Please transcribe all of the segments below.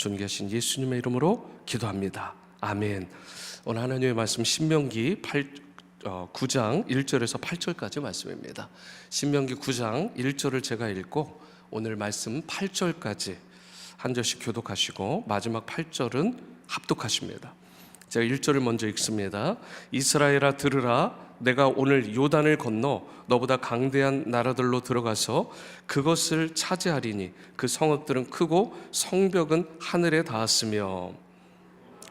존귀하신 예수님의 이름으로 기도합니다. 아멘. 오늘 하나님의 말씀 신명기 9장 1절에서 8절까지 말씀입니다. 신명기 9장 1절을 제가 읽고 오늘 말씀 8절까지 한 절씩 교독하시고 마지막 8절은 합독하십니다. 제가 1절을 먼저 읽습니다. 이스라엘아 들으라, 내가 오늘 요단을 건너 너보다 강대한 나라들로 들어가서 그것을 차지하리니 그 성읍들은 크고 성벽은 하늘에 닿았으며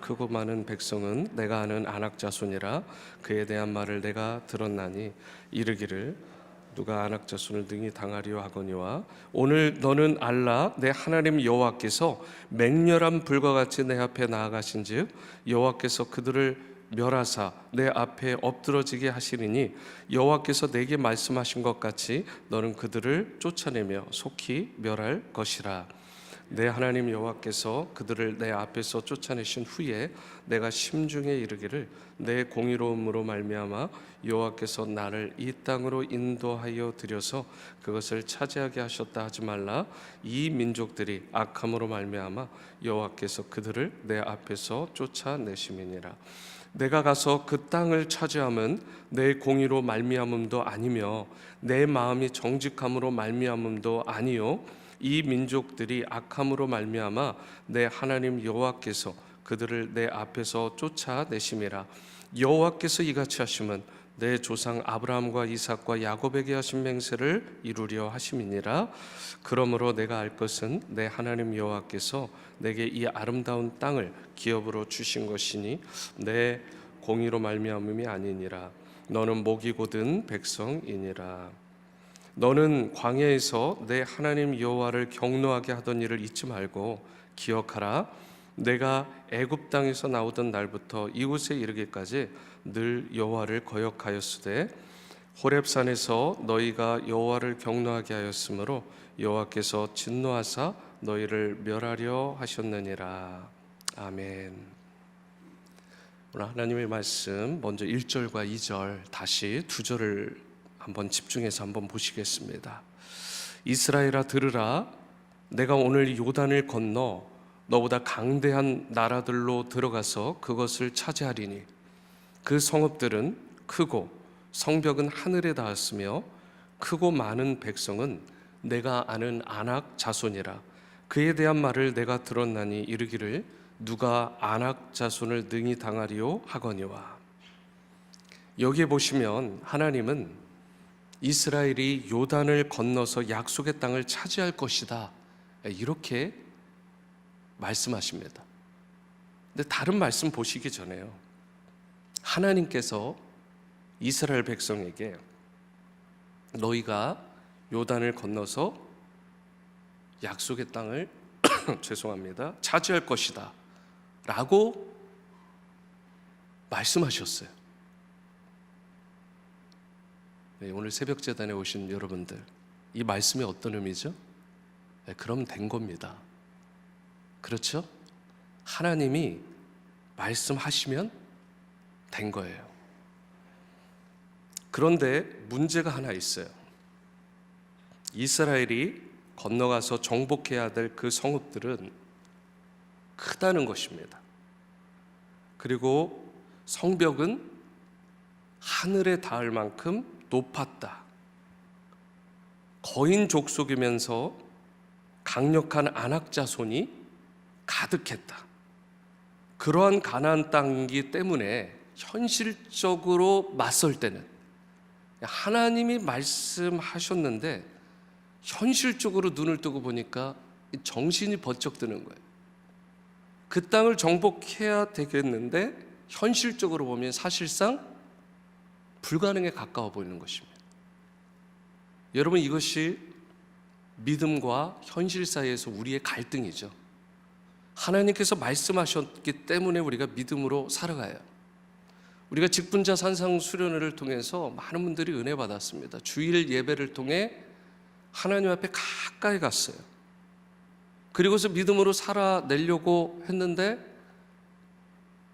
크고 많은 백성은 내가 아는 아낙 자손이라. 그에 대한 말을 내가 들었나니 이르기를 누가 아낙 자손을 능히 당하리요 하거니와 오늘 너는 알라, 내 하나님 여호와께서 맹렬한 불과 같이 내 앞에 나아가신즉 여호와께서 그들을 멸하사 내 앞에 엎드러지게 하시리니 여호와께서 내게 말씀하신 것 같이 너는 그들을 쫓아내며 속히 멸할 것이라. 내 하나님 여호와께서 그들을 내 앞에서 쫓아내신 후에 내가 심중에 이르기를 내 공의로움으로 말미암아 여호와께서 나를 이 땅으로 인도하여 들여서 그것을 차지하게 하셨다 하지 말라. 이 민족들이 악함으로 말미암아 여호와께서 그들을 내 앞에서 쫓아내심이니라. 내가 가서 그 땅을 차지함은 내 공의로 말미암음도 아니며 내 마음이 정직함으로 말미암음도 아니요 이 민족들이 악함으로 말미암아 내 하나님 여호와께서 그들을 내 앞에서 쫓아내심이라. 여호와께서 이같이 하심은 내 조상 아브라함과 이삭과 야곱에게 하신 맹세를 이루려 하심이니라. 그러므로 내가 알 것은 내 하나님 여호와께서 내게 이 아름다운 땅을 기업으로 주신 것이니 내 공의로 말미암음이 아니니라. 너는 목이 곧은 백성이니라. 너는 광야에서 내 하나님 여호와를 경노하게 하던 일을 잊지 말고 기억하라. 내가 애굽 땅에서 나오던 날부터 이곳에 이르기까지 늘 여호와를 거역하였으되 호렙산에서 너희가 여호와를 경노하게 하였으므로 여호와께서 진노하사 너희를 멸하려 하셨느니라. 아멘. 오늘 하나님의 말씀 먼저 1절과 2절 다시 2절을 한번 집중해서 한번 보시겠습니다. 이스라엘아 들으라, 내가 오늘 요단을 건너 너보다 강대한 나라들로 들어가서 그것을 차지하리니 그 성읍들은 크고 성벽은 하늘에 닿았으며 크고 많은 백성은 내가 아는 아낙 자손이라. 그에 대한 말을 내가 들었나니 이르기를 누가 아낙 자손을 능히 당하리요 하거니와. 여기에 보시면 하나님은 이스라엘이 요단을 건너서 약속의 땅을 차지할 것이다 이렇게 말씀하십니다. 근데 다른 말씀 보시기 전에요, 하나님께서 이스라엘 백성에게 너희가 요단을 건너서 약속의 땅을 죄송합니다 차지할 것이다 라고 말씀하셨어요. 네, 오늘 새벽 제단에 오신 여러분들, 이 말씀이 어떤 의미죠? 네, 그럼 된 겁니다. 그렇죠? 하나님이 말씀하시면 된 거예요. 그런데 문제가 하나 있어요. 이스라엘이 건너가서 정복해야 될 그 성읍들은 크다는 것입니다. 그리고 성벽은 하늘에 닿을 만큼 높았다. 거인 족속이면서 강력한 아낙 자손이 가득했다. 그러한 가나안 땅이기 때문에 현실적으로 맞설 때는 하나님이 말씀하셨는데 현실적으로 눈을 뜨고 보니까 정신이 번쩍 드는 거예요. 그 땅을 정복해야 되겠는데 현실적으로 보면 사실상 불가능에 가까워 보이는 것입니다. 여러분, 이것이 믿음과 현실 사이에서 우리의 갈등이죠. 하나님께서 말씀하셨기 때문에 우리가 믿음으로 살아가요. 우리가 직분자 산상 수련회를 통해서 많은 분들이 은혜 받았습니다. 주일 예배를 통해 하나님 앞에 가까이 갔어요. 그리고서 믿음으로 살아내려고 했는데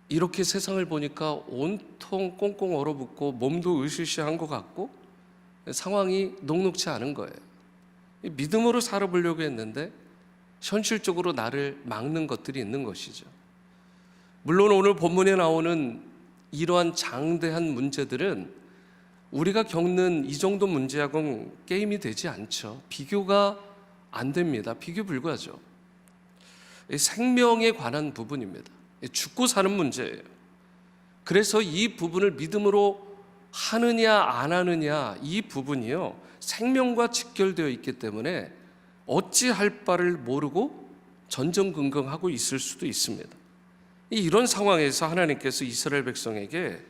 이렇게 세상을 보니까 온통 꽁꽁 얼어붙고 몸도 으시시한 것 같고 상황이 녹록치 않은 거예요. 믿음으로 살아보려고 했는데 현실적으로 나를 막는 것들이 있는 것이죠. 물론 오늘 본문에 나오는 이러한 장대한 문제들은 우리가 겪는 이 정도 문제하고는 게임이 되지 않죠. 비교가 안 됩니다. 비교 불가죠. 생명에 관한 부분입니다. 죽고 사는 문제예요. 그래서 이 부분을 믿음으로 하느냐 안 하느냐, 이 부분이요 생명과 직결되어 있기 때문에 어찌할 바를 모르고 전전긍긍하고 있을 수도 있습니다. 이런 상황에서 하나님께서 이스라엘 백성에게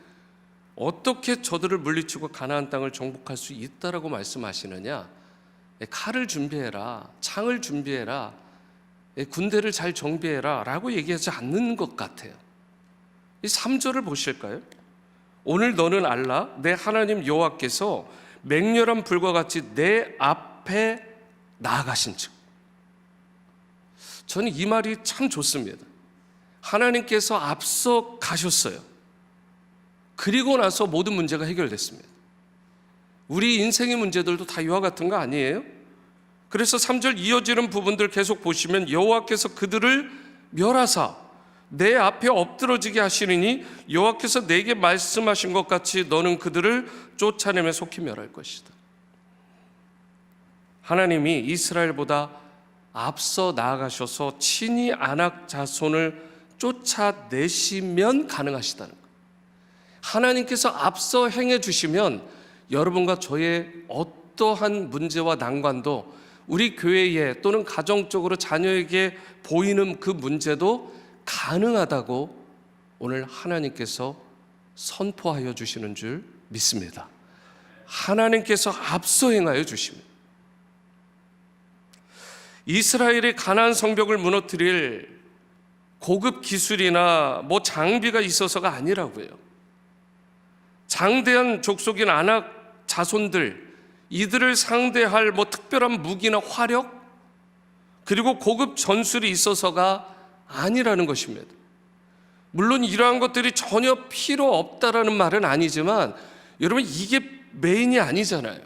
어떻게 저들을 물리치고 가나안 땅을 정복할 수 있다라고 말씀하시느냐, 칼을 준비해라, 창을 준비해라, 군대를 잘 정비해라 라고 얘기하지 않는 것 같아요. 이 3절을 보실까요? 오늘 너는 알라, 내 하나님 여호와께서 맹렬한 불과 같이 내 앞에 나아가신 즉. 저는 이 말이 참 좋습니다. 하나님께서 앞서 가셨어요. 그리고 나서 모든 문제가 해결됐습니다. 우리 인생의 문제들도 다 이와 같은 거 아니에요? 그래서 3절 이어지는 부분들 계속 보시면 여호와께서 그들을 멸하사 내 앞에 엎드러지게 하시리니 여호와께서 내게 말씀하신 것 같이 너는 그들을 쫓아내며 속히 멸할 것이다. 하나님이 이스라엘보다 앞서 나아가셔서 친히 아낙 자손을 쫓아내시면 가능하시다는 거예요. 하나님께서 앞서 행해 주시면 여러분과 저의 어떠한 문제와 난관도, 우리 교회에 또는 가정적으로 자녀에게 보이는 그 문제도 가능하다고 오늘 하나님께서 선포하여 주시는 줄 믿습니다. 하나님께서 앞서 행하여 주십니다. 이스라엘의 가나안 성벽을 무너뜨릴 고급 기술이나 장비가 있어서가 아니라고요. 장대한 족속인 아낙 자손들, 이들을 상대할 특별한 무기나 화력, 그리고 고급 전술이 있어서가 아니라는 것입니다. 물론 이러한 것들이 전혀 필요 없다라는 말은 아니지만 여러분, 이게 메인이 아니잖아요.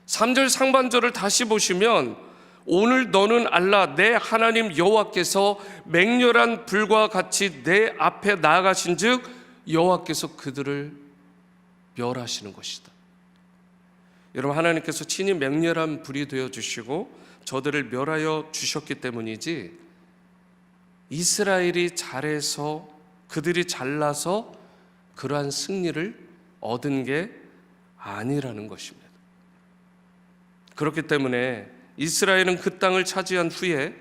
3절 상반절을 다시 보시면 오늘 너는 알라, 내 하나님 여호와께서 맹렬한 불과 같이 내 앞에 나아가신 즉 여호와께서 그들을 멸하시는 것이다. 여러분, 하나님께서 친히 맹렬한 불이 되어주시고 저들을 멸하여 주셨기 때문이지 이스라엘이 잘해서, 그들이 잘나서 그러한 승리를 얻은 게 아니라는 것입니다. 그렇기 때문에 이스라엘은 그 땅을 차지한 후에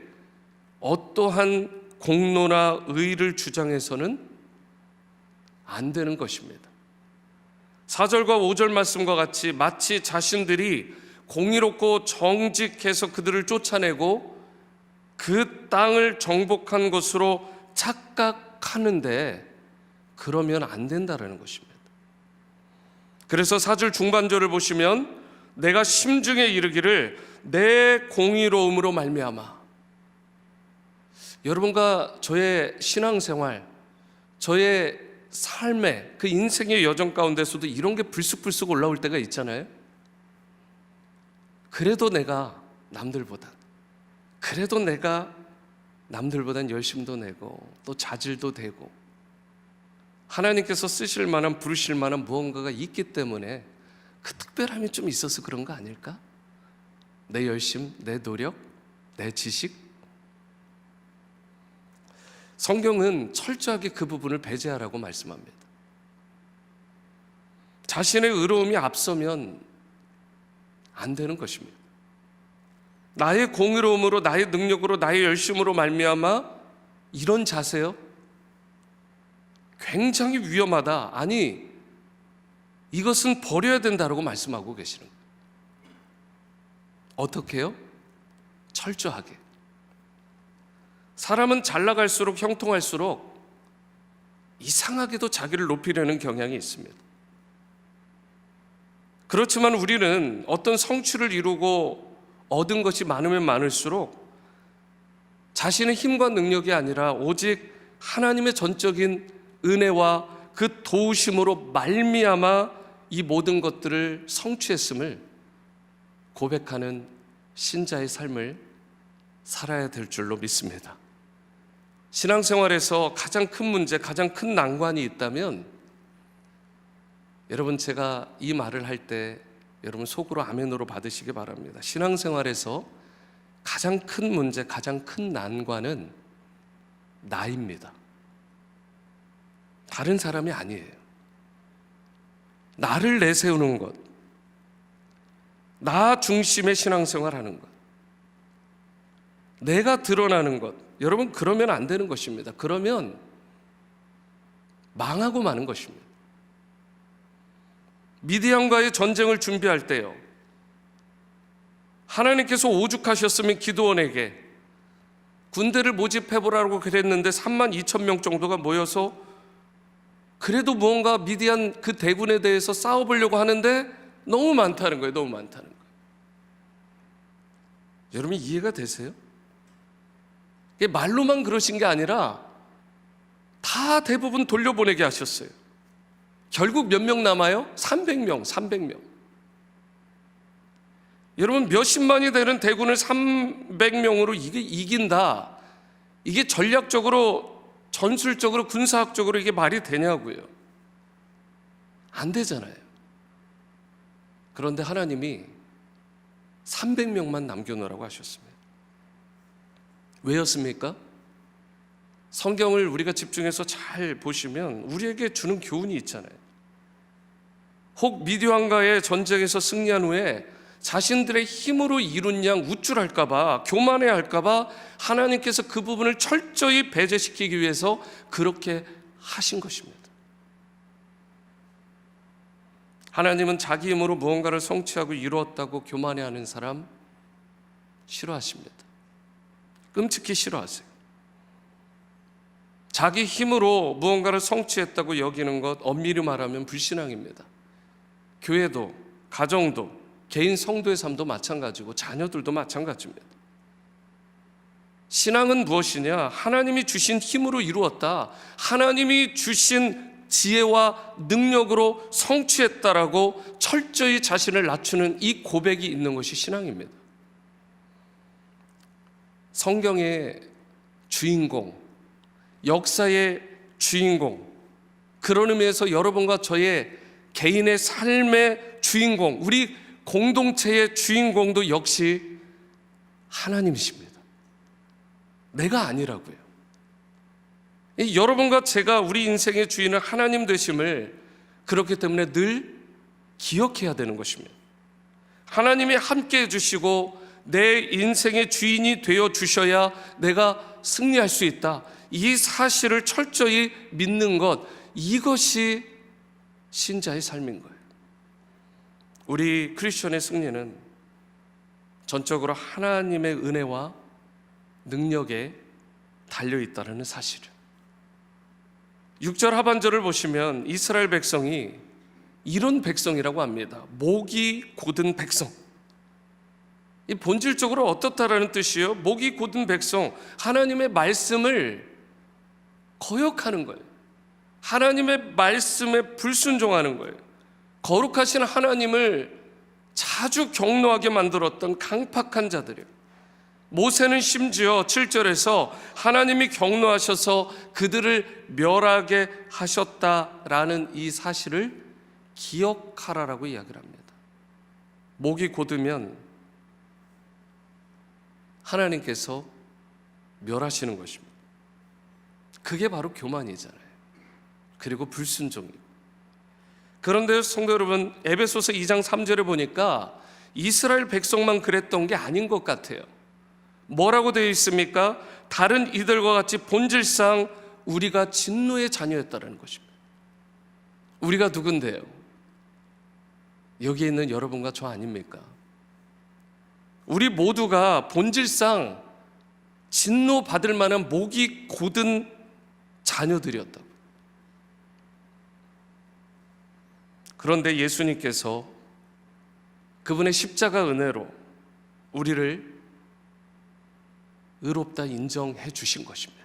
어떠한 공로나 의를 주장해서는 안 되는 것입니다. 4절과 5절 말씀과 같이 마치 자신들이 공의롭고 정직해서 그들을 쫓아내고 그 땅을 정복한 것으로 착각하는데 그러면 안 된다는 것입니다. 그래서 4절 중반절을 보시면 내가 심중에 이르기를 내 공의로움으로 말미암아. 여러분과 저의 신앙생활, 저의 삶의 그 인생의 여정 가운데서도 이런 게 불쑥불쑥 올라올 때가 있잖아요. 그래도 내가 남들보단 열심도 내고 또 자질도 되고 하나님께서 쓰실 만한, 부르실 만한 무언가가 있기 때문에 그 특별함이 좀 있어서 그런 거 아닐까? 내 열심, 내 노력, 내 지식. 성경은 철저하게 그 부분을 배제하라고 말씀합니다. 자신의 의로움이 앞서면 안 되는 것입니다. 나의 공의로움으로, 나의 능력으로, 나의 열심으로 말미암아 이런 자세요? 굉장히 위험하다. 아니, 이것은 버려야 된다라고 말씀하고 계시는 거예요. 어떻게 해요? 철저하게. 사람은 잘 나갈수록, 형통할수록 이상하게도 자기를 높이려는 경향이 있습니다. 그렇지만 우리는 어떤 성취를 이루고 얻은 것이 많으면 많을수록 자신의 힘과 능력이 아니라 오직 하나님의 전적인 은혜와 그 도우심으로 말미암아 이 모든 것들을 성취했음을 고백하는 신자의 삶을 살아야 될 줄로 믿습니다. 신앙생활에서 가장 큰 문제, 가장 큰 난관이 있다면 여러분, 제가 이 말을 할 때 여러분 속으로 아멘으로 받으시기 바랍니다. 신앙생활에서 가장 큰 문제, 가장 큰 난관은 나입니다. 다른 사람이 아니에요. 나를 내세우는 것, 나 중심의 신앙생활 하는 것, 내가 드러나는 것, 여러분 그러면 안 되는 것입니다. 그러면 망하고 마는 것입니다. 미디안과의 전쟁을 준비할 때요, 하나님께서 오죽하셨으면 기드온에게 군대를 모집해보라고 그랬는데 32,000명 정도가 모여서 그래도 무언가 미디안 그 대군에 대해서 싸워보려고 하는데 너무 많다는 거예요. 너무 많다는 거예요. 여러분 이해가 되세요? 이게 말로만 그러신 게 아니라 다 대부분 돌려보내게 하셨어요. 결국 몇 명 남아요? 300명, 300명. 여러분 몇십만이 되는 대군을 300명으로 이게 이긴다. 이게 전략적으로, 전술적으로, 군사학적으로 이게 말이 되냐고요. 안 되잖아요. 그런데 하나님이 300명만 남겨놓으라고 하셨습니다. 왜였습니까? 성경을 우리가 집중해서 잘 보시면 우리에게 주는 교훈이 있잖아요. 혹 미디안과의 전쟁에서 승리한 후에 자신들의 힘으로 이룬 양 우쭐할까봐, 교만해할까봐 하나님께서 그 부분을 철저히 배제시키기 위해서 그렇게 하신 것입니다. 하나님은 자기 힘으로 무언가를 성취하고 이루었다고 교만해하는 사람 싫어하십니다. 끔찍히 싫어하세요. 자기 힘으로 무언가를 성취했다고 여기는 것, 엄밀히 말하면 불신앙입니다. 교회도, 가정도, 개인 성도의 삶도 마찬가지고 자녀들도 마찬가지입니다. 신앙은 무엇이냐? 하나님이 주신 힘으로 이루었다, 하나님이 주신 지혜와 능력으로 성취했다라고 철저히 자신을 낮추는 이 고백이 있는 것이 신앙입니다. 성경의 주인공, 역사의 주인공, 그런 의미에서 여러분과 저의 개인의 삶의 주인공, 우리 공동체의 주인공도 역시 하나님이십니다. 내가 아니라고요. 여러분과 제가 우리 인생의 주인은 하나님 되심을 그렇기 때문에 늘 기억해야 되는 것입니다. 하나님이 함께 해주시고 내 인생의 주인이 되어 주셔야 내가 승리할 수 있다, 이 사실을 철저히 믿는 것, 이것이 신자의 삶인 거예요. 우리 크리스천의 승리는 전적으로 하나님의 은혜와 능력에 달려있다는 사실을, 6절 하반절을 보시면 이스라엘 백성이 이런 백성이라고 합니다. 목이 곧은 백성. 이 본질적으로 어떻다라는 뜻이에요? 목이 곧은 백성, 하나님의 말씀을 거역하는 거예요. 하나님의 말씀에 불순종하는 거예요. 거룩하신 하나님을 자주 경노하게 만들었던 강팍한 자들이에요. 모세는 심지어 7절에서 하나님이 경노하셔서 그들을 멸하게 하셨다라는 이 사실을 기억하라라고 이야기를 합니다. 목이 곧으면 하나님께서 멸하시는 것입니다. 그게 바로 교만이잖아요. 그리고 불순종이고. 그런데 성도 여러분, 에베소서 2장 3절에 보니까 이스라엘 백성만 그랬던 게 아닌 것 같아요. 뭐라고 되어 있습니까? 다른 이들과 같이 본질상 우리가 진노의 자녀였다는 것입니다. 우리가 누군데요? 여기에 있는 여러분과 저 아닙니까? 우리 모두가 본질상 진노받을 만한 목이 곧은 자녀들이었다고. 그런데 예수님께서 그분의 십자가 은혜로 우리를 의롭다 인정해 주신 것입니다.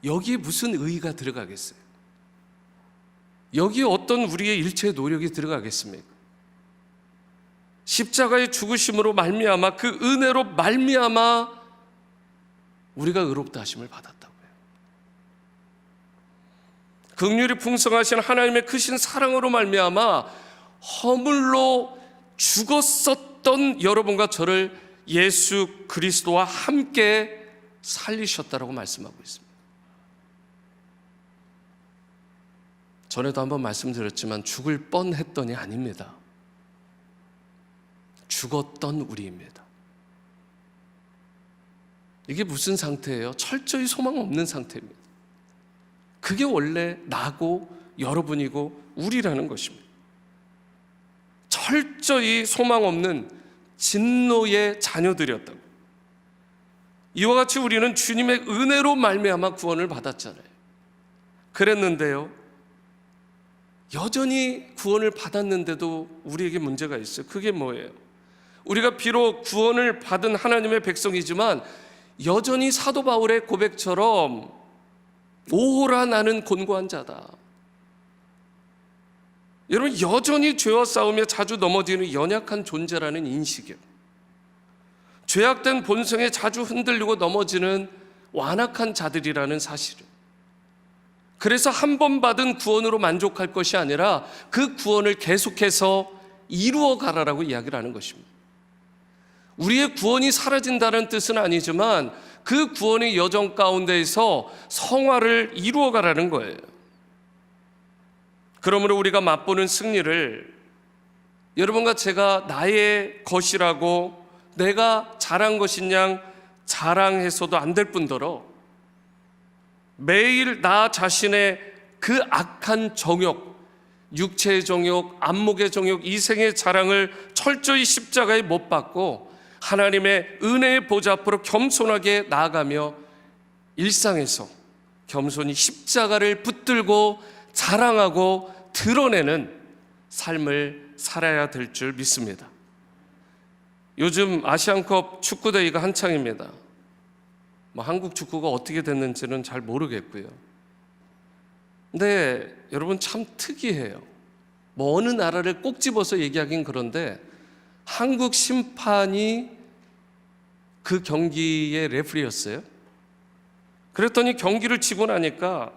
여기에 무슨 의의가 들어가겠어요? 여기에 어떤 우리의 일체의 노력이 들어가겠습니까? 십자가의 죽으심으로 말미암아, 그 은혜로 말미암아 우리가 의롭다 하심을 받았다고요. 긍휼이 풍성하신 하나님의 크신 사랑으로 말미암아 허물로 죽었었던 여러분과 저를 예수 그리스도와 함께 살리셨다라고 말씀하고 있습니다. 전에도 한번 말씀드렸지만 죽을 뻔했더니 아닙니다. 죽었던 우리입니다. 이게 무슨 상태예요? 철저히 소망 없는 상태입니다. 그게 원래 나고 여러분이고 우리라는 것입니다. 철저히 소망 없는 진노의 자녀들이었다고. 이와 같이 우리는 주님의 은혜로 말미암아 구원을 받았잖아요. 그랬는데요, 여전히 구원을 받았는데도 우리에게 문제가 있어요. 그게 뭐예요? 우리가 비록 구원을 받은 하나님의 백성이지만 여전히 사도 바울의 고백처럼 오호라 나는 곤고한 자다. 여러분, 여전히 죄와 싸우며 자주 넘어지는 연약한 존재라는 인식이요, 죄악된 본성에 자주 흔들리고 넘어지는 완악한 자들이라는 사실을. 그래서 한 번 받은 구원으로 만족할 것이 아니라 그 구원을 계속해서 이루어 가라라고 이야기를 하는 것입니다. 우리의 구원이 사라진다는 뜻은 아니지만 그 구원의 여정 가운데에서 성화를 이루어 가라는 거예요. 그러므로 우리가 맛보는 승리를 여러분과 제가 나의 것이라고 내가 잘한 것인 양 자랑해서도 안 될 뿐더러 매일 나 자신의 그 악한 정욕, 육체의 정욕, 안목의 정욕, 이생의 자랑을 철저히 십자가에 못 박고 하나님의 은혜의 보좌 앞으로 겸손하게 나아가며 일상에서 겸손히 십자가를 붙들고 자랑하고 드러내는 삶을 살아야 될 줄 믿습니다. 요즘 아시안컵 축구대회가 한창입니다. 한국 축구가 어떻게 됐는지는 잘 모르겠고요. 근데 여러분, 참 특이해요. 어느 나라를 꼭 집어서 얘기하긴 그런데 한국 심판이 그 경기의 레프리였어요. 그랬더니 경기를 치고 나니까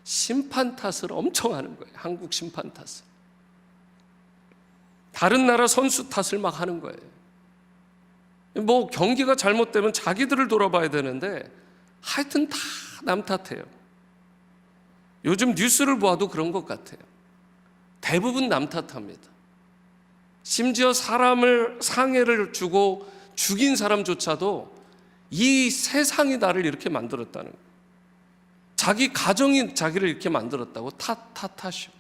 심판 탓을 엄청 하는 거예요. 한국 심판 탓을. 다른 나라 선수 탓을 막 하는 거예요. 경기가 잘못되면 자기들을 돌아봐야 되는데 하여튼 다 남 탓해요. 요즘 뉴스를 보아도 그런 것 같아요. 대부분 남 탓합니다. 심지어 사람을 상해를 주고 죽인 사람조차도 이 세상이 나를 이렇게 만들었다는 거예요. 자기 가정이 자기를 이렇게 만들었다고 탓하시오.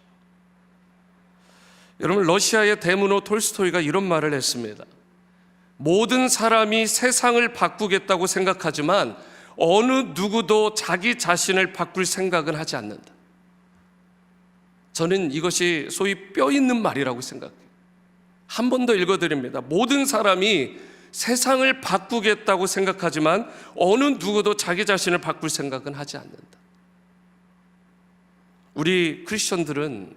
여러분, 러시아의 대문호 톨스토이가 이런 말을 했습니다. 모든 사람이 세상을 바꾸겠다고 생각하지만 어느 누구도 자기 자신을 바꿀 생각은 하지 않는다. 저는 이것이 소위 뼈 있는 말이라고 생각해요. 한 번 더 읽어드립니다. 모든 사람이 세상을 바꾸겠다고 생각하지만 어느 누구도 자기 자신을 바꿀 생각은 하지 않는다. 우리 크리스천들은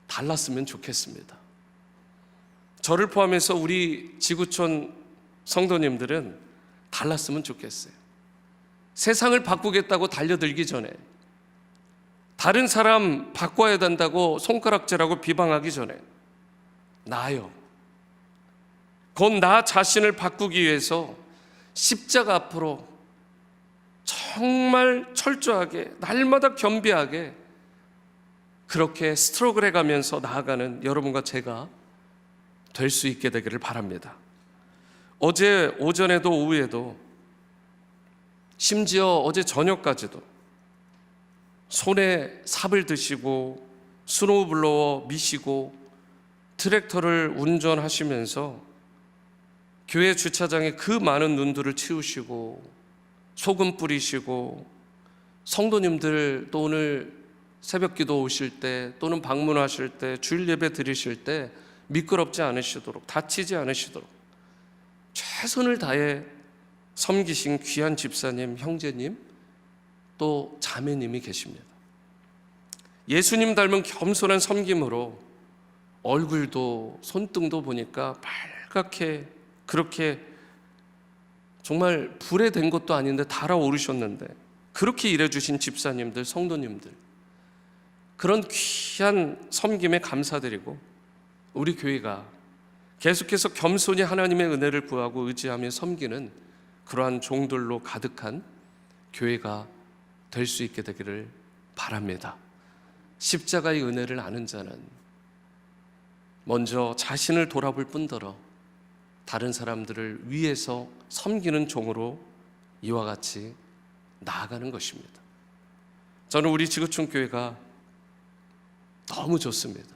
달랐으면 좋겠습니다. 저를 포함해서 우리 지구촌 성도님들은 달랐으면 좋겠어요. 세상을 바꾸겠다고 달려들기 전에, 다른 사람 바꿔야 된다고 손가락질하고 비방하기 전에 나요, 곧 나 자신을 바꾸기 위해서 십자가 앞으로 정말 철저하게 날마다 겸비하게 그렇게 스트러글 해가면서 나아가는 여러분과 제가 될 수 있게 되기를 바랍니다. 어제 오전에도 오후에도 심지어 어제 저녁까지도 손에 삽을 드시고 스노우블로워 미시고 트랙터를 운전하시면서 교회 주차장에 그 많은 눈들을 치우시고 소금 뿌리시고, 성도님들 또 오늘 새벽기도 오실 때 또는 방문하실 때 주일 예배 드리실 때 미끄럽지 않으시도록, 다치지 않으시도록 최선을 다해 섬기신 귀한 집사님, 형제님, 또 자매님이 계십니다. 예수님 닮은 겸손한 섬김으로 얼굴도 손등도 보니까 빨갛게 그렇게 정말 불에 댄 것도 아닌데 달아오르셨는데 그렇게 일해주신 집사님들, 성도님들 그런 귀한 섬김에 감사드리고 우리 교회가 계속해서 겸손히 하나님의 은혜를 구하고 의지하며 섬기는 그러한 종들로 가득한 교회가 될 수 있게 되기를 바랍니다. 십자가의 은혜를 아는 자는 먼저 자신을 돌아볼 뿐더러 다른 사람들을 위해서 섬기는 종으로 이와 같이 나아가는 것입니다. 저는 우리 지구촌 교회가 너무 좋습니다.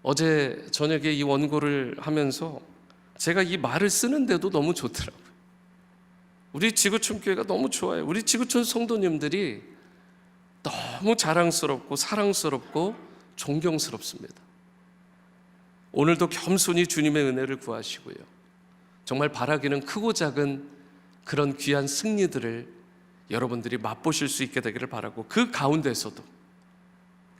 어제 저녁에 이 원고를 하면서 제가 이 말을 쓰는데도 너무 좋더라고요. 우리 지구촌 교회가 너무 좋아요. 우리 지구촌 성도님들이 너무 자랑스럽고 사랑스럽고 존경스럽습니다. 오늘도 겸손히 주님의 은혜를 구하시고요, 정말 바라기는 크고 작은 그런 귀한 승리들을 여러분들이 맛보실 수 있게 되기를 바라고, 그 가운데서도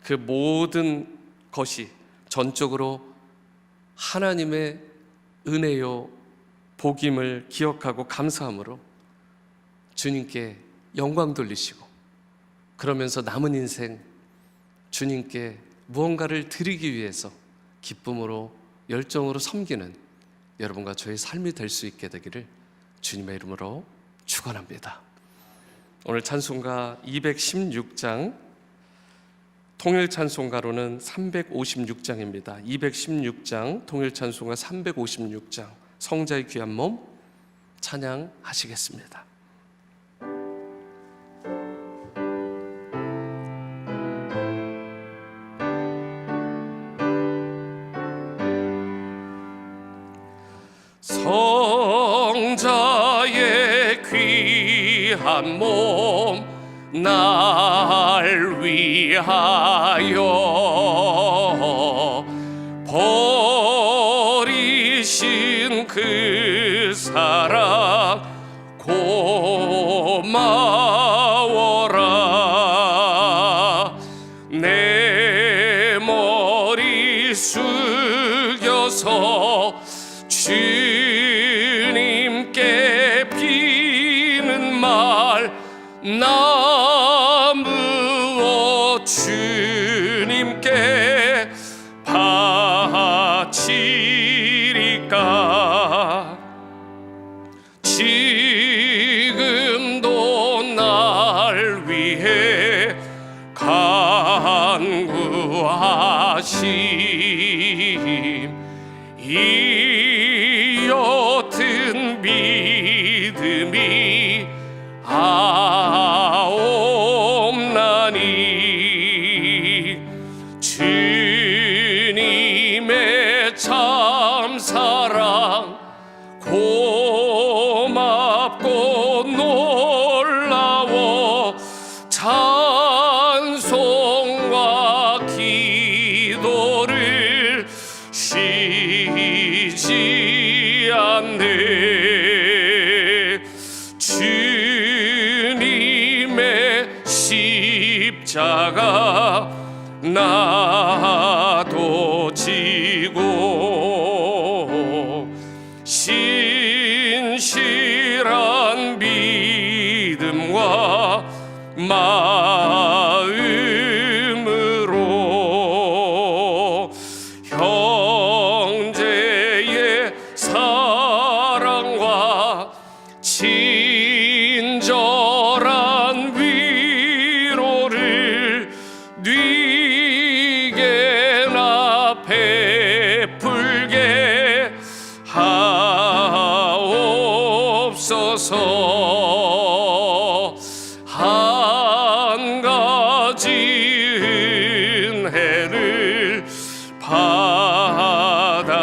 그 모든 것이 전적으로 하나님의 은혜요 복임을 기억하고 감사함으로 주님께 영광 돌리시고, 그러면서 남은 인생 주님께 무언가를 드리기 위해서 기쁨으로 열정으로 섬기는 여러분과 저의 삶이 될 수 있게 되기를 주님의 이름으로 축원합니다. 오늘 찬송가 216장, 통일 찬송가로는 356장입니다. 216장 통일 찬송가 356장, 성자의 귀한 몸 찬양하시겠습니다. 성자의 귀한 몸 날 위하여 버리신 그 사랑 고마워라. 내 머리 숙여서 주님께 비는 말 나무어 주님께 바치리까. 지금도 날 위해 간구하심, 이 옅은 믿음이 아옵나니. 주님의 참사랑 고맙고 놀라워 찬송과 기도를 쉬지 않네. 주님의 십자가 나도 지고 신실한 믿음과 마음으로 형제의 사랑과 친절한 위로를 네게나 베풀게 하옵소서. 한 가지 은혜를 받았으니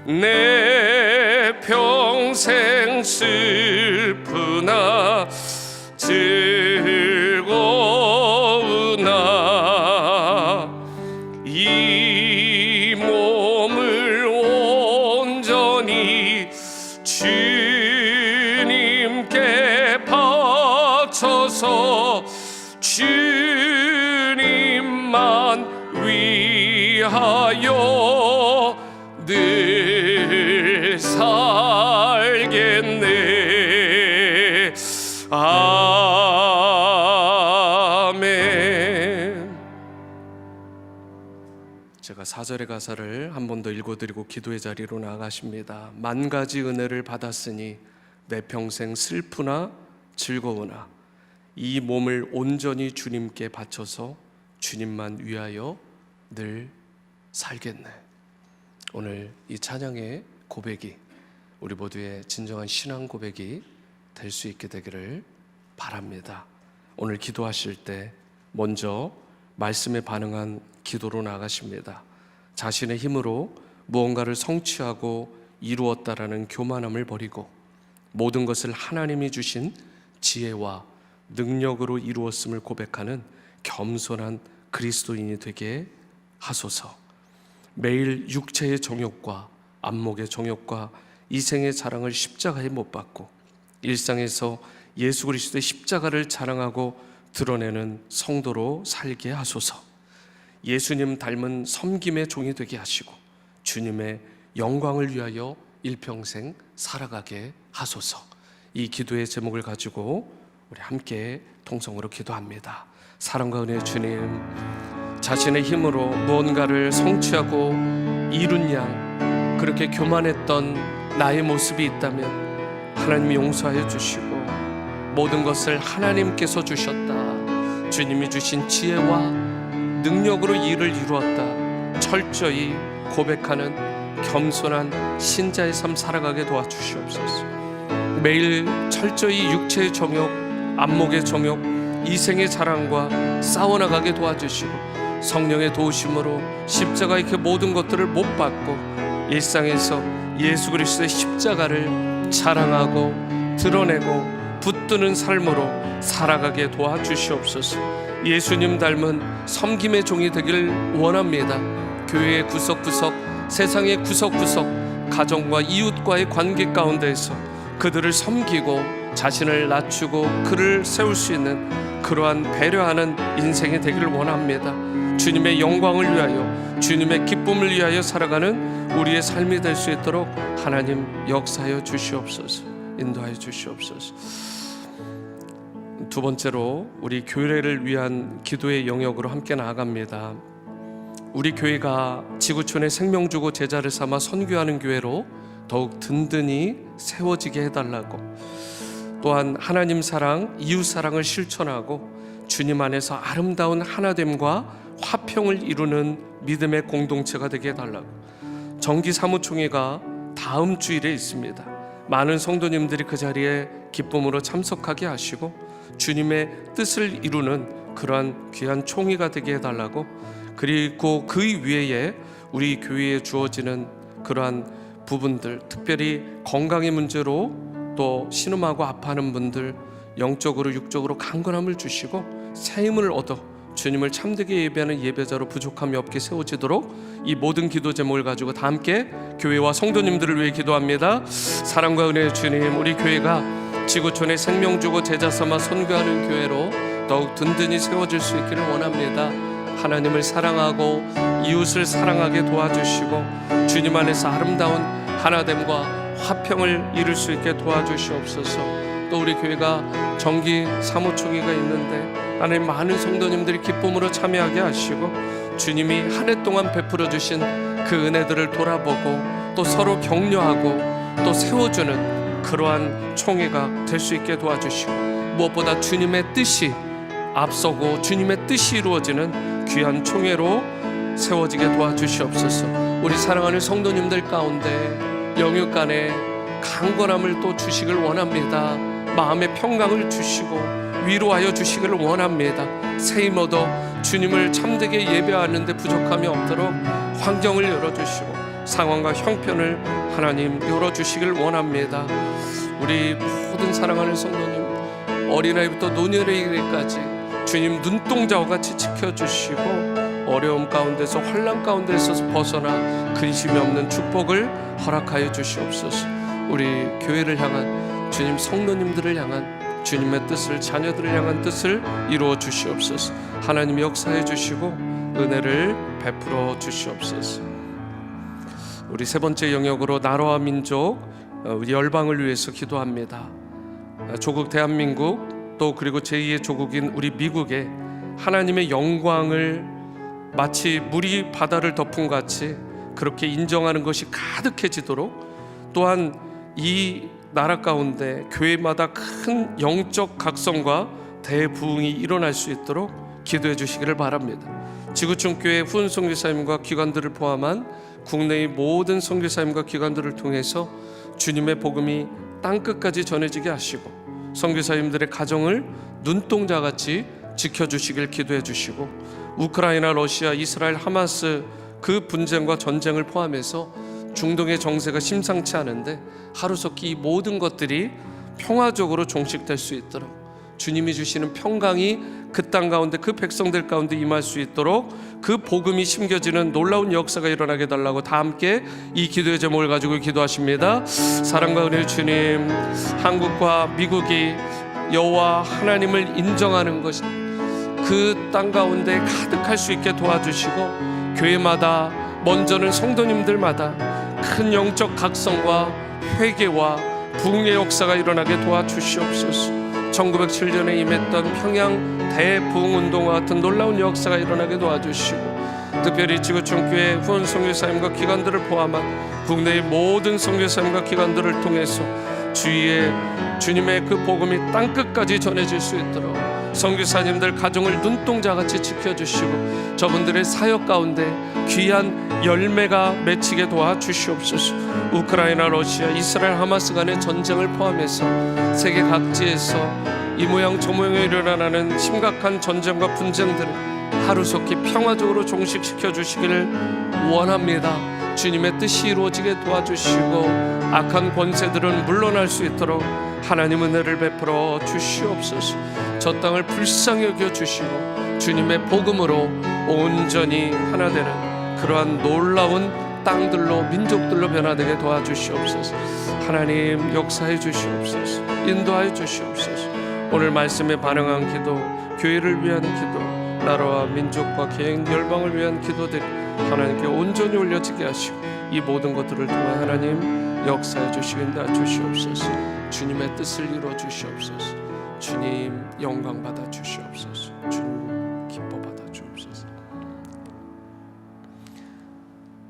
내 평생 슬프나 즐거우나 이 몸을 온전히 주님께 바쳐서 주님 위하여 늘 살겠네. 아멘. 제가 4절의 가사를 한 번 더 읽어드리고 기도의 자리로 나가십니다. 만 가지 은혜를 받았으니 내 평생 슬프나 즐거우나 이 몸을 온전히 주님께 바쳐서 주님만 위하여 늘 살겠네. 오늘 이 찬양의 고백이 우리 모두의 진정한 신앙 고백이 될 수 있게 되기를 바랍니다. 오늘 기도하실 때 먼저 말씀에 반응한 기도로 나가십니다. 자신의 힘으로 무언가를 성취하고 이루었다라는 교만함을 버리고 모든 것을 하나님이 주신 지혜와 능력으로 이루었음을 고백하는 겸손한 그리스도인이 되게 하소서. 매일 육체의 정욕과 안목의 정욕과 이생의 자랑을 십자가에 못 박고 일상에서 예수 그리스도의 십자가를 자랑하고 드러내는 성도로 살게 하소서. 예수님 닮은 섬김의 종이 되게 하시고 주님의 영광을 위하여 일평생 살아가게 하소서. 이 기도의 제목을 가지고 우리 함께 통성으로 기도합니다. 사랑과 은혜의 주님, 자신의 힘으로 무언가를 성취하고 이룬 양 그렇게 교만했던 나의 모습이 있다면 하나님이 용서하여 주시고 모든 것을 하나님께서 주셨다, 주님이 주신 지혜와 능력으로 일을 이루었다 철저히 고백하는 겸손한 신자의 삶 살아가게 도와주시옵소서. 매일 철저히 육체의 정욕, 안목의 정욕, 이생의 자랑과 싸워나가게 도와주시고 성령의 도우심으로 십자가의 그 모든 것들을 못 받고 일상에서 예수 그리스도의 십자가를 자랑하고 드러내고 붙드는 삶으로 살아가게 도와주시옵소서. 예수님 닮은 섬김의 종이 되길 원합니다. 교회의 구석구석, 세상의 구석구석, 가정과 이웃과의 관계 가운데에서 그들을 섬기고 자신을 낮추고 그를 세울 수 있는 그러한 배려하는 인생이 되기를 원합니다. 주님의 영광을 위하여, 주님의 기쁨을 위하여 살아가는 우리의 삶이 될 수 있도록 하나님 역사하여 주시옵소서. 인도하여 주시옵소서. 두 번째로 우리 교회를 위한 기도의 영역으로 함께 나아갑니다. 우리 교회가 지구촌의 생명주고 제자를 삼아 선교하는 교회로 더욱 든든히 세워지게 해달라고, 또한 하나님 사랑, 이웃 사랑을 실천하고 주님 안에서 아름다운 하나됨과 화평을 이루는 믿음의 공동체가 되게 해달라고, 정기 사무총회가 다음 주일에 있습니다. 많은 성도님들이 그 자리에 기쁨으로 참석하게 하시고 주님의 뜻을 이루는 그러한 귀한 총회가 되게 해달라고, 그리고 그 위에 우리 교회에 주어지는 그러한 부분들, 특별히 건강의 문제로 또 신음하고 아파하는 분들 영적으로 육적으로 강건함을 주시고 새 힘을 얻어 주님을 참되게 예배하는 예배자로 부족함이 없게 세워지도록 이 모든 기도 제목을 가지고 다 함께 교회와 성도님들을 위해 기도합니다. 사랑과 은혜의 주님, 우리 교회가 지구촌의 생명주고 제자 삼아 선교하는 교회로 더욱 든든히 세워질 수 있기를 원합니다. 하나님을 사랑하고 이웃을 사랑하게 도와주시고 주님 안에서 아름다운 하나됨과 화평을 이룰 수 있게 도와주시옵소서. 또 우리 교회가 정기 사무총회가 있는데 하나님, 많은 성도님들이 기쁨으로 참여하게 하시고 주님이 한 해 동안 베풀어 주신 그 은혜들을 돌아보고 또 서로 격려하고 또 세워주는 그러한 총회가 될 수 있게 도와주시고, 무엇보다 주님의 뜻이 앞서고 주님의 뜻이 이루어지는 귀한 총회로 세워지게 도와주시옵소서. 우리 사랑하는 성도님들 가운데 영육 간에 강건함을 또 주시길 원합니다. 마음의 평강을 주시고 위로하여 주시기를 원합니다. 새 힘 얻어 주님을 참되게 예배하는 데 부족함이 없도록 환경을 열어주시고 상황과 형편을 하나님 열어주시기를 원합니다. 우리 모든 사랑하는 성도님, 어린아이부터 노년에까지 주님 눈동자와 같이 지켜주시고 어려움 가운데서 환난 가운데서 벗어나 근심이 없는 축복을 허락하여 주시옵소서. 우리 교회를 향한 주님, 성도님들을 향한 주님의 뜻을, 자녀들을 향한 뜻을 이루어 주시옵소서. 하나님 역사해 주시고 은혜를 베풀어 주시옵소서. 우리 세 번째 영역으로 나라와 민족, 우리 열방을 위해서 기도합니다. 조국 대한민국, 또 그리고 제2의 조국인 우리 미국에 하나님의 영광을 마치 물이 바다를 덮은 같이 그렇게 인정하는 것이 가득해지도록, 또한 이 나라 가운데 교회마다 큰 영적 각성과 대부흥이 일어날 수 있도록 기도해 주시기를 바랍니다. 지구촌 교회 후원 선교사님과 기관들을 포함한 국내의 모든 선교사님과 기관들을 통해서 주님의 복음이 땅끝까지 전해지게 하시고, 선교사님들의 가정을 눈동자같이 지켜주시길 기도해 주시고, 우크라이나, 러시아, 이스라엘, 하마스 그 분쟁과 전쟁을 포함해서 중동의 정세가 심상치 않은데 하루속히 이 모든 것들이 평화적으로 종식될 수 있도록, 주님이 주시는 평강이 그 땅 가운데, 그 백성들 가운데 임할 수 있도록 그 복음이 심겨지는 놀라운 역사가 일어나게 달라고 다 함께 이 기도의 제목을 가지고 기도하십니다. 사랑과 은혜의 주님, 한국과 미국이 여호와 하나님을 인정하는 것, 그 땅 가운데 가득할 수 있게 도와주시고, 교회마다, 먼저는 성도님들마다 큰 영적 각성과 회개와 부흥의 역사가 일어나게 도와주시옵소서. 1907년에 임했던 평양 대부흥운동과 같은 놀라운 역사가 일어나게 도와주시고, 특별히 지구촌 교회 후원 선교사님과 기관들을 포함한 국내의 모든 선교사님과 기관들을 통해서 주위에 주님의 그 복음이 땅끝까지 전해질 수 있도록 선교사님들 가정을 눈동자같이 지켜주시고, 저분들의 사역 가운데 귀한 열매가 맺히게 도와주시옵소서. 우크라이나, 러시아, 이스라엘, 하마스 간의 전쟁을 포함해서 세계 각지에서 이 모양 저 모양에 일어나는 심각한 전쟁과 분쟁들을 하루속히 평화적으로 종식시켜 주시기를 원합니다. 주님의 뜻이 이루어지게 도와주시고, 악한 권세들은 물러날 수 있도록 하나님 은혜를 베풀어 주시옵소서. 저 땅을 불쌍히 여겨 주시고 주님의 복음으로 온전히 하나 되는 그러한 놀라운 땅들로, 민족들로 변화되게 도와주시옵소서. 하나님 역사해 주시옵소서. 인도하여 주시옵소서. 오늘 말씀에 반응한 기도, 교회를 위한 기도, 나라와 민족과 개인 열방을 위한 기도들이 하나님께 온전히 올려지게 하시고, 이 모든 것들을 통해 하나님 역사해 주시긴다 주시옵소서. 주님의 뜻을 이루어 주시옵소서. 주님 영광 받아 주시옵소서. 주님 기뻐 받아 주옵소서.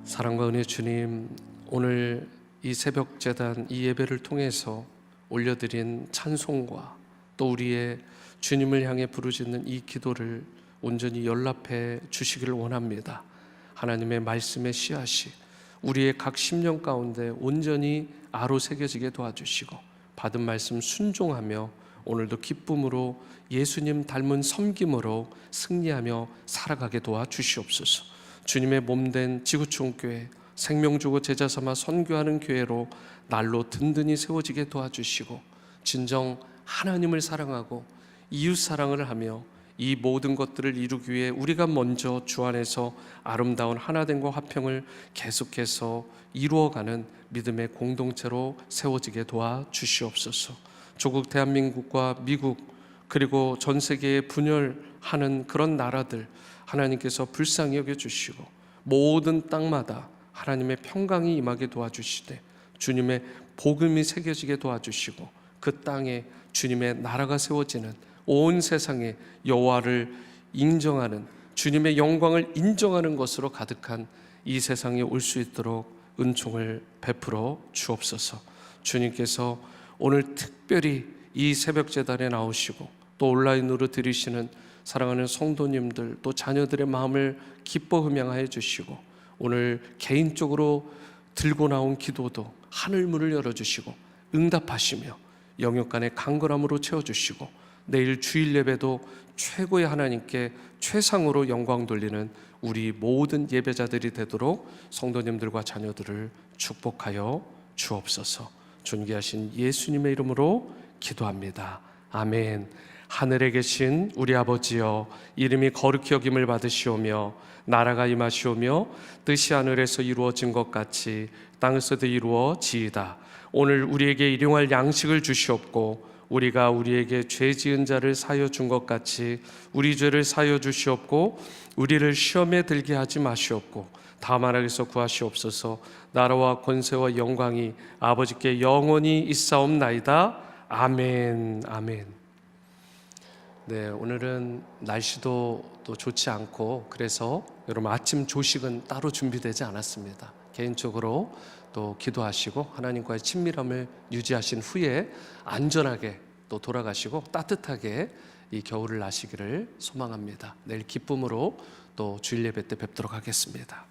사랑과 은혜 주님, 오늘 이 새벽 제단, 이 예배를 통해서 올려드린 찬송과 또 우리의 주님을 향해 부르짖는 이 기도를 온전히 연락해 주시기를 원합니다. 하나님의 말씀의 씨앗이 우리의 각 심령 가운데 온전히 아로 새겨지게 도와주시고, 받은 말씀 순종하며 오늘도 기쁨으로 예수님 닮은 섬김으로 승리하며 살아가게 도와주시옵소서. 주님의 몸된 지구촌 교회, 생명주고 제자 삼아 선교하는 교회로 날로 든든히 세워지게 도와주시고, 진정 하나님을 사랑하고 이웃 사랑을 하며 이 모든 것들을 이루기 위해 우리가 먼저 주 안에서 아름다운 하나됨과 화평을 계속해서 이루어가는 믿음의 공동체로 세워지게 도와주시옵소서. 조국 대한민국과 미국, 그리고 전 세계에 분열하는 그런 나라들 하나님께서 불쌍히 여겨주시고, 모든 땅마다 하나님의 평강이 임하게 도와주시되, 주님의 복음이 새겨지게 도와주시고, 그 땅에 주님의 나라가 세워지는, 온 세상에 여호와를 인정하는, 주님의 영광을 인정하는 것으로 가득한 이 세상에 올 수 있도록 은총을 베풀어 주옵소서. 주님께서 오늘 특별히 이 새벽 제단에 나오시고 또 온라인으로 들으시는 사랑하는 성도님들, 또 자녀들의 마음을 기뻐 흠양하여 주시고, 오늘 개인적으로 들고 나온 기도도 하늘문을 열어주시고 응답하시며 영역간의 강건함으로 채워주시고, 내일 주일 예배도 최고의 하나님께 최상으로 영광 돌리는 우리 모든 예배자들이 되도록 성도님들과 자녀들을 축복하여 주옵소서. 존귀하신 예수님의 이름으로 기도합니다. 아멘. 하늘에 계신 우리 아버지여, 이름이 거룩히 여김을 받으시오며 나라가 임하시오며 뜻이 하늘에서 이루어진 것 같이 땅에서도 이루어지이다. 오늘 우리에게 일용할 양식을 주시옵고 우리가 우리에게 죄 지은 자를 사여 준 것 같이 우리 죄를 사여 주시옵고 우리를 시험에 들게 하지 마시옵고 다만 악에서 구하시옵소서. 나라와 권세와 영광이 아버지께 영원히 있사옵나이다. 아멘. 아멘. 네, 오늘은 날씨도 또 좋지 않고 그래서 여러분 아침 조식은 따로 준비되지 않았습니다. 개인적으로 또 기도하시고 하나님과의 친밀함을 유지하신 후에 안전하게 또 돌아가시고 따뜻하게 이 겨울을 나시기를 소망합니다. 내일 기쁨으로 또 주일 예배 때 뵙도록 하겠습니다.